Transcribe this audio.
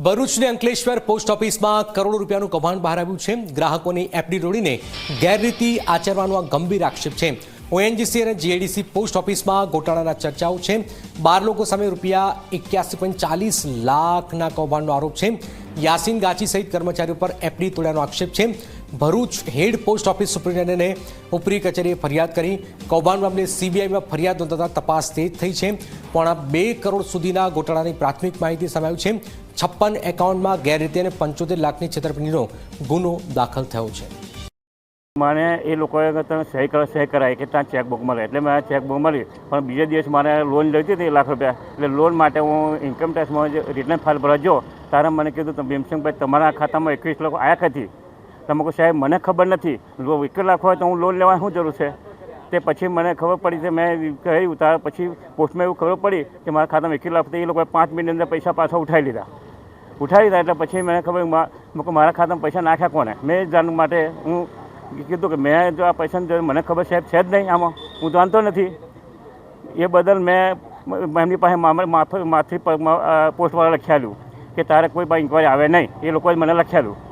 ભરૂચની અંકલેશ્વર પોસ્ટ ઓફિસમાં કરોડો રૂપિયાનું કૌભાંડ બહાર આવ્યું છે। ગ્રાહકોની એફડી તોડીને ગેરરીતિ આચરવાનો આ ગંભીર આક્ષેપ છે। ઓએનજીસી અને જીઆઈડીસી પોસ્ટ ઓફિસમાં ગોટાળાના ચર્ચાઓ છે। 12 લોકો સામે રૂપિયા 81.40 લાખના કૌભાંડનો આરોપ છે। યાસીન ગાચી સહિત કર્મચારીઓ પર એફડી તોડ્યાનો આક્ષેપ છે। ભરૂચ હેડ પોસ્ટ ઓફિસ સુપ્રિન્ટેન્ડન્ટે ઉપરી કચેરીએ ફરિયાદ કરી। કૌભાંડ મામલે સીબીઆઈમાં ફરિયાદ નોંધાતા તપાસ તેજ થઈ છે। 2.5 કરોડ સુધીના ગોટાળાની પ્રાથમિક માહિતી સામે આવી છે। 56 એકાઉન્ટમાં ગેરરીતિ અને 75 લાખની છેતરપિંડીનો ગુનો દાખલ થયો છે। મને એ લોકોએ સહી કરાવી કે ત્યાં ચેકબુક મળે એટલે મેં ચેકબુક મળી, પણ બીજા દિવસ મારે લોન લેતી હતી 1 લાખ રૂપિયા। એટલે લોન માટે હું ઇન્કમ ટેક્સમાં રિટર્ન ફાઇલ ભરવા જો ત્યારે મને કીધું તો ભીમસિંહભાઈ તમારા ખાતામાં 21 લાખ આવ્યા નથી। તમે કહો સાહેબ મને ખબર નથી, 21 લાખ હોય તો હું લોન લેવાની શું જરૂર છે? તે પછી મને ખબર પડી કે મેં કહ્યું ત્યારે પછી પોસ્ટમાં એવું ખબર પડી કે મારા ખાતામાં 21 લાખ એ લોકોએ 5 મિનિટની અંદર પૈસા પાછા ઉઠાવી લીધા એટલે પછી મને ખબર મારા ખાતામાં પૈસા નાખ્યા કોને? મેં જાણવા માટે હું કીધું કે મેં જો આ પૈસાની મને ખબર સાહેબ છે જ નહીં, આમાં હું જાણતો નથી। એ બદલ મેં એમની પાસે માથી પોસ્ટવાળા લખ્યાલું કે તારે કોઈ પાસે ઇન્કવાયરી આવે નહીં, એ લોકોએ મને લખ્યાલું।